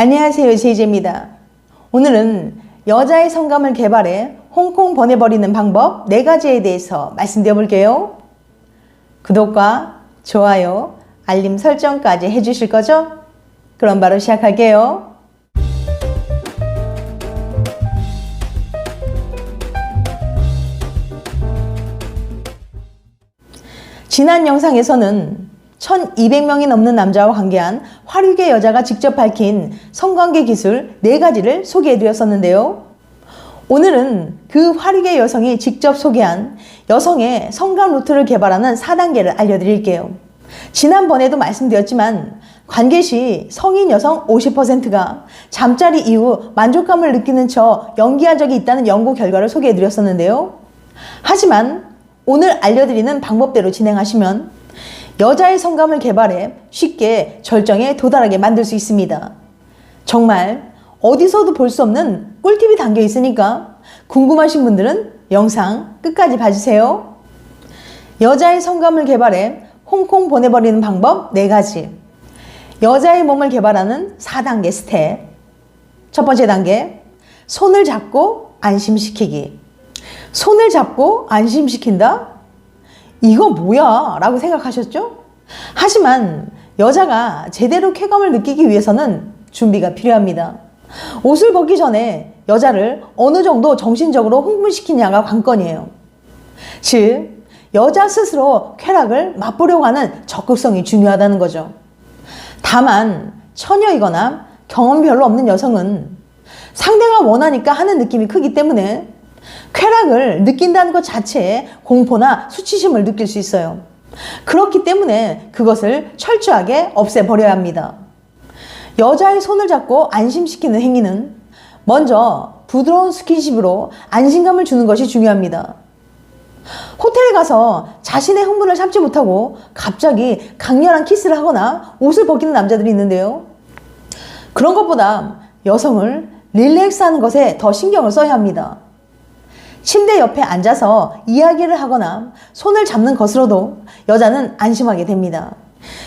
안녕하세요, 제이제입니다. 오늘은 여자의 성감을 개발해 홍콩 보내버리는 방법 4가지에 대해서 말씀드려 볼게요. 구독과 좋아요, 알림 설정까지 해주실 거죠? 그럼 바로 시작할게요. 지난 영상에서는 1200명이 넘는 남자와 관계한 화류계 여자가 직접 밝힌 성관계 기술 4가지를 소개해드렸었는데요. 오늘은 그 화류계 여성이 직접 소개한 여성의 성감 루트를 개발하는 4단계를 알려드릴게요. 지난번에도 말씀드렸지만 관계 시 성인 여성 50%가 잠자리 이후 만족감을 느끼는 척 연기한 적이 있다는 연구 결과를 소개해드렸었는데요. 하지만 오늘 알려드리는 방법대로 진행하시면 여자의 성감을 개발해 쉽게 절정에 도달하게 만들 수 있습니다. 정말 어디서도 볼 수 없는 꿀팁이 담겨 있으니까 궁금하신 분들은 영상 끝까지 봐주세요. 여자의 성감을 개발해 홍콩 보내버리는 방법 4가지. 여자의 몸을 개발하는 4단계 스텝. 첫 번째 단계, 손을 잡고 안심시키기. 손을 잡고 안심시킨다? 이거 뭐야? 라고 생각하셨죠? 하지만 여자가 제대로 쾌감을 느끼기 위해서는 준비가 필요합니다. 옷을 벗기 전에 여자를 어느 정도 정신적으로 흥분시키냐가 관건이에요. 즉, 여자 스스로 쾌락을 맛보려고 하는 적극성이 중요하다는 거죠. 다만 처녀이거나 경험이 별로 없는 여성은 상대가 원하니까 하는 느낌이 크기 때문에 쾌락을 느낀다는 것 자체에 공포나 수치심을 느낄 수 있어요. 그렇기 때문에 그것을 철저하게 없애버려야 합니다. 여자의 손을 잡고 안심시키는 행위는 먼저 부드러운 스킨십으로 안심감을 주는 것이 중요합니다. 호텔에 가서 자신의 흥분을 참지 못하고 갑자기 강렬한 키스를 하거나 옷을 벗기는 남자들이 있는데요. 그런 것보다 여성을 릴렉스하는 것에 더 신경을 써야 합니다. 침대 옆에 앉아서 이야기를 하거나 손을 잡는 것으로도 여자는 안심하게 됩니다.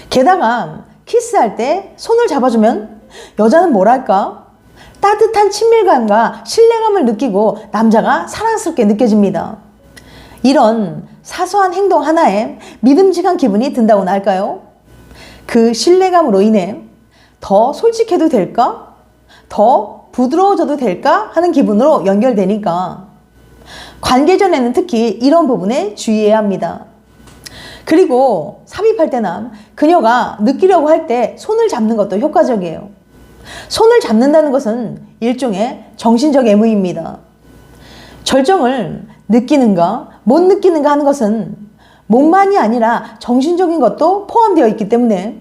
게다가 키스할 때 손을 잡아주면 여자는 뭐랄까? 따뜻한 친밀감과 신뢰감을 느끼고 남자가 사랑스럽게 느껴집니다. 이런 사소한 행동 하나에 믿음직한 기분이 든다고나 할까요? 그 신뢰감으로 인해 더 솔직해도 될까? 더 부드러워져도 될까? 하는 기분으로 연결되니까 관계 전에는 특히 이런 부분에 주의해야 합니다. 그리고 삽입할 때나 그녀가 느끼려고 할 때 손을 잡는 것도 효과적이에요. 손을 잡는다는 것은 일종의 정신적 애무입니다. 절정을 느끼는가 못 느끼는가 하는 것은 몸만이 아니라 정신적인 것도 포함되어 있기 때문에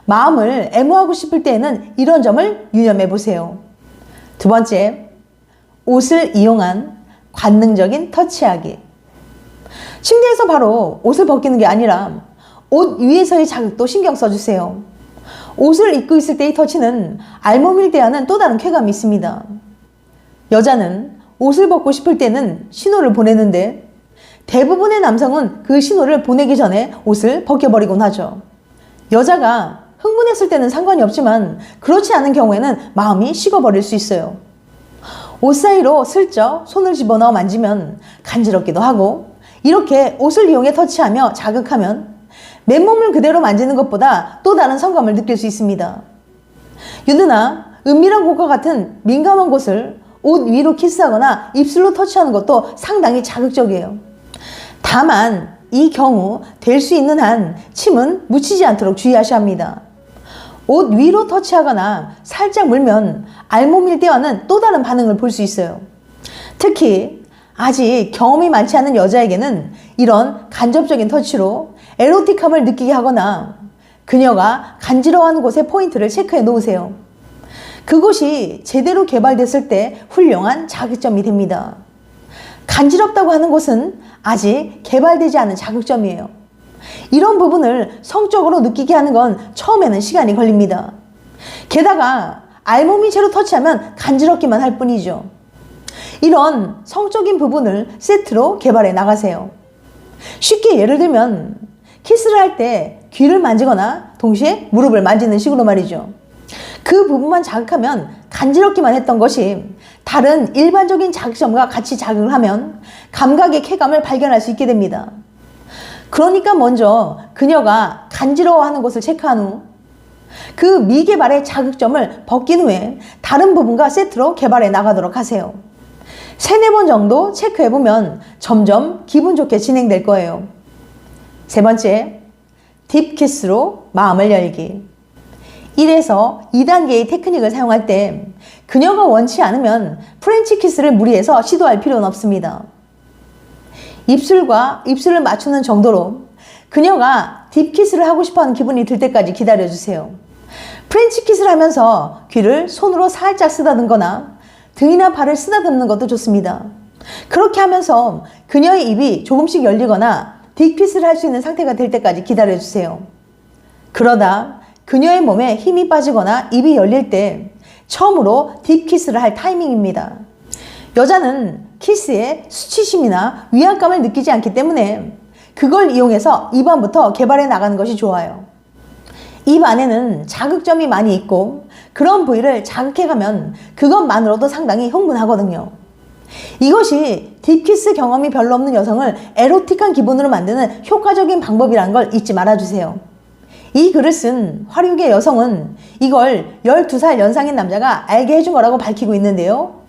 마음을 애무하고 싶을 때에는 이런 점을 유념해 보세요. 두 번째, 옷을 이용한 관능적인 터치하기. 침대에서 바로 옷을 벗기는 게 아니라 옷 위에서의 자극도 신경 써주세요. 옷을 입고 있을 때의 터치는 알몸일 때와는 또 다른 쾌감이 있습니다. 여자는 옷을 벗고 싶을 때는 신호를 보내는데 대부분의 남성은 그 신호를 보내기 전에 옷을 벗겨버리곤 하죠. 여자가 흥분했을 때는 상관이 없지만 그렇지 않은 경우에는 마음이 식어버릴 수 있어요. 옷 사이로 슬쩍 손을 집어넣어 만지면 간지럽기도 하고 이렇게 옷을 이용해 터치하며 자극하면 맨몸을 그대로 만지는 것보다 또 다른 성감을 느낄 수 있습니다. 유두나 은밀한 곳과 같은 민감한 곳을 옷 위로 키스하거나 입술로 터치하는 것도 상당히 자극적이에요. 다만 이 경우 될 수 있는 한 침은 묻히지 않도록 주의하셔야 합니다. 옷 위로 터치하거나 살짝 물면 알몸일 때와는 또 다른 반응을 볼 수 있어요. 특히 아직 경험이 많지 않은 여자에게는 이런 간접적인 터치로 에로틱함을 느끼게 하거나 그녀가 간지러워하는 곳에 포인트를 체크해 놓으세요. 그곳이 제대로 개발됐을 때 훌륭한 자극점이 됩니다. 간지럽다고 하는 곳은 아직 개발되지 않은 자극점이에요. 이런 부분을 성적으로 느끼게 하는 건 처음에는 시간이 걸립니다. 게다가 알몸이 채로 터치하면 간지럽기만 할 뿐이죠. 이런 성적인 부분을 세트로 개발해 나가세요. 쉽게 예를 들면 키스를 할 때 귀를 만지거나 동시에 무릎을 만지는 식으로 말이죠. 그 부분만 자극하면 간지럽기만 했던 것이 다른 일반적인 자극점과 같이 자극을 하면 감각의 쾌감을 발견할 수 있게 됩니다. 그러니까 먼저 그녀가 간지러워하는 곳을 체크한 후 그 미개발의 자극점을 벗긴 후에 다른 부분과 세트로 개발해 나가도록 하세요. 3-4번 정도 체크해보면 점점 기분 좋게 진행될 거예요. 3번째, 딥키스로 마음을 열기. 1에서 2단계의 테크닉을 사용할 때 그녀가 원치 않으면 프렌치 키스를 무리해서 시도할 필요는 없습니다. 입술과 입술을 맞추는 정도로 그녀가 딥키스를 하고 싶어하는 기분이 들 때까지 기다려주세요. 프렌치 키스를 하면서 귀를 손으로 살짝 쓰다듬거나 등이나 발을 쓰다듬는 것도 좋습니다. 그렇게 하면서 그녀의 입이 조금씩 열리거나 딥키스를 할 수 있는 상태가 될 때까지 기다려주세요. 그러다 그녀의 몸에 힘이 빠지거나 입이 열릴 때 처음으로 딥키스를 할 타이밍입니다. 여자는 키스에 수치심이나 위압감을 느끼지 않기 때문에 그걸 이용해서 입 안부터 개발해 나가는 것이 좋아요. 입 안에는 자극점이 많이 있고 그런 부위를 자극해가면 그것만으로도 상당히 흥분하거든요. 이것이 딥키스 경험이 별로 없는 여성을 에로틱한 기분으로 만드는 효과적인 방법이라는 걸 잊지 말아주세요. 이 글을 쓴 화류계 여성은 이걸 12살 연상인 남자가 알게 해준 거라고 밝히고 있는데요.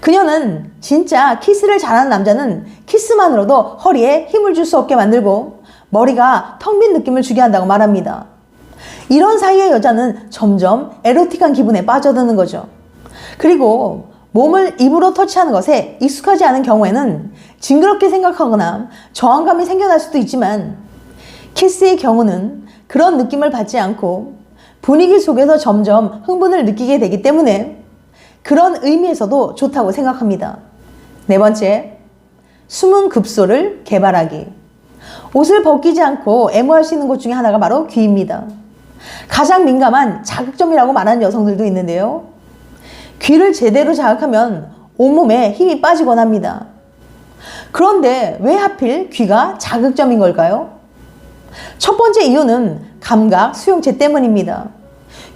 그녀는 진짜 키스를 잘하는 남자는 키스만으로도 허리에 힘을 줄 수 없게 만들고 머리가 텅 빈 느낌을 주게 한다고 말합니다. 이런 사이의 여자는 점점 에로틱한 기분에 빠져드는 거죠. 그리고 몸을 입으로 터치하는 것에 익숙하지 않은 경우에는 징그럽게 생각하거나 저항감이 생겨날 수도 있지만 키스의 경우는 그런 느낌을 받지 않고 분위기 속에서 점점 흥분을 느끼게 되기 때문에 그런 의미에서도 좋다고 생각합니다. 4번째, 숨은 급소를 개발하기. 옷을 벗기지 않고 애무할 수 있는 곳 중에 하나가 바로 귀입니다. 가장 민감한 자극점이라고 말하는 여성들도 있는데요. 귀를 제대로 자극하면 온몸에 힘이 빠지곤 합니다. 그런데 왜 하필 귀가 자극점인 걸까요? 첫 번째 이유는 감각 수용체 때문입니다.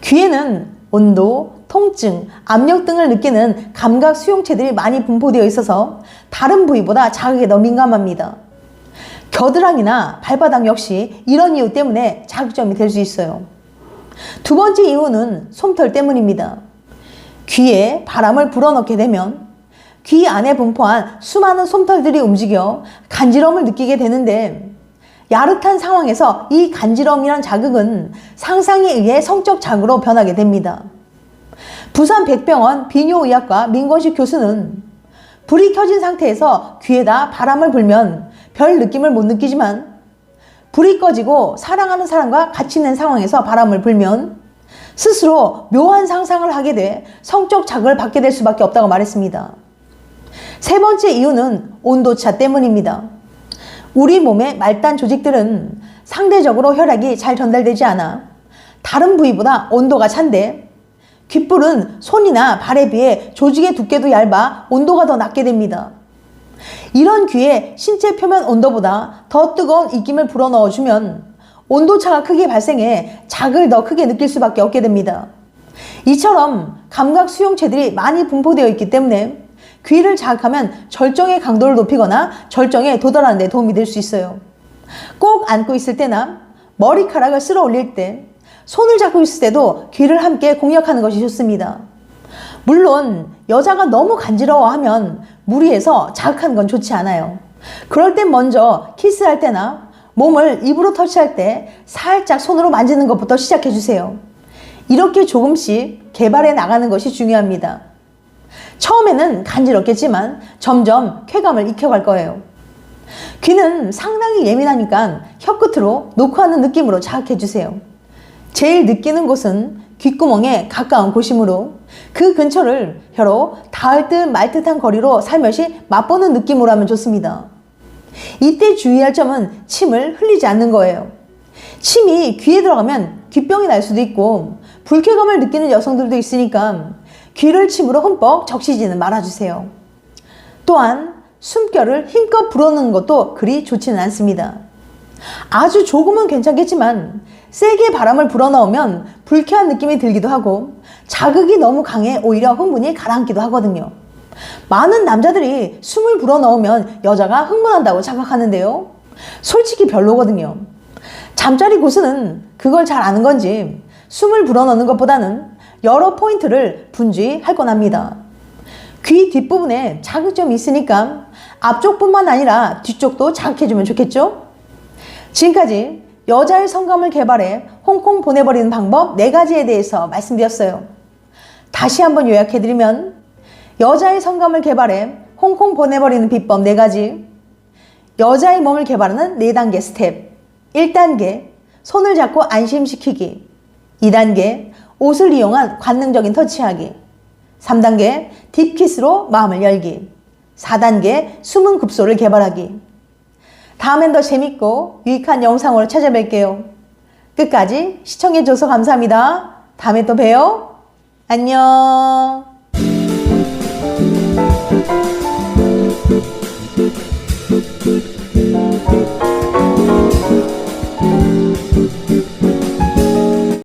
귀에는 온도, 통증, 압력 등을 느끼는 감각 수용체들이 많이 분포되어 있어서 다른 부위보다 자극에 더 민감합니다. 겨드랑이나 발바닥 역시 이런 이유 때문에 자극점이 될 수 있어요. 두 번째 이유는 솜털 때문입니다. 귀에 바람을 불어넣게 되면 귀 안에 분포한 수많은 솜털들이 움직여 간지러움을 느끼게 되는데 야릇한 상황에서 이 간지러움이란 자극은 상상에 의해 성적 자극으로 변하게 됩니다. 부산 백병원 비뇨의학과 민건식 교수는 불이 켜진 상태에서 귀에다 바람을 불면 별 느낌을 못 느끼지만 불이 꺼지고 사랑하는 사람과 같이 있는 상황에서 바람을 불면 스스로 묘한 상상을 하게 돼 성적 자극을 받게 될 수밖에 없다고 말했습니다. 세 번째 이유는 온도차 때문입니다. 우리 몸의 말단 조직들은 상대적으로 혈액이 잘 전달되지 않아 다른 부위보다 온도가 찬데 귓불은 손이나 발에 비해 조직의 두께도 얇아 온도가 더 낮게 됩니다. 이런 귀에 신체 표면 온도보다 더 뜨거운 입김을 불어넣어주면 온도차가 크게 발생해 자극을 더 크게 느낄 수밖에 없게 됩니다. 이처럼 감각 수용체들이 많이 분포되어 있기 때문에 귀를 자극하면 절정의 강도를 높이거나 절정에 도달하는 데 도움이 될 수 있어요. 꼭 안고 있을 때나 머리카락을 쓸어 올릴 때, 손을 잡고 있을 때도 귀를 함께 공략하는 것이 좋습니다. 물론 여자가 너무 간지러워하면 무리해서 자극하는 건 좋지 않아요. 그럴 땐 먼저 키스할 때나 몸을 입으로 터치할 때 살짝 손으로 만지는 것부터 시작해 주세요. 이렇게 조금씩 개발해 나가는 것이 중요합니다. 처음에는 간지럽겠지만 점점 쾌감을 익혀갈 거예요. 귀는 상당히 예민하니까 혀끝으로 노크하는 느낌으로 자극해 주세요. 제일 느끼는 곳은 귓구멍에 가까운 곳이므로 그 근처를 혀로 닿을 듯 말 듯한 거리로 살며시 맛보는 느낌으로 하면 좋습니다. 이때 주의할 점은 침을 흘리지 않는 거예요. 침이 귀에 들어가면 귀병이 날 수도 있고 불쾌감을 느끼는 여성들도 있으니까 귀를 침으로 흠뻑 적시지는 말아주세요. 또한 숨결을 힘껏 불어넣는 것도 그리 좋지는 않습니다. 아주 조금은 괜찮겠지만 세게 바람을 불어넣으면 불쾌한 느낌이 들기도 하고 자극이 너무 강해 오히려 흥분이 가라앉기도 하거든요. 많은 남자들이 숨을 불어넣으면 여자가 흥분한다고 착각하는데요. 솔직히 별로거든요. 잠자리 고수는 그걸 잘 아는 건지 숨을 불어넣는 것보다는 여러 포인트를 분주히 할 권합니다. 귀 뒷부분에 자극점이 있으니까 앞쪽뿐만 아니라 뒤쪽도 자극해주면 좋겠죠? 지금까지 여자의 성감을 개발해 홍콩 보내버리는 방법 4가지에 대해서 말씀드렸어요. 다시 한번 요약해드리면 여자의 성감을 개발해 홍콩 보내버리는 비법 4가지, 여자의 몸을 개발하는 4단계 스텝, 1단계 손을 잡고 안심시키기, 2단계 옷을 이용한 관능적인 터치하기, 3단계 딥키스로 마음을 열기, 4단계 숨은 급소를 개발하기. 다음엔 더 재밌고 유익한 영상으로 찾아뵐게요. 끝까지 시청해줘서 감사합니다. 다음에 또 봬요. 안녕.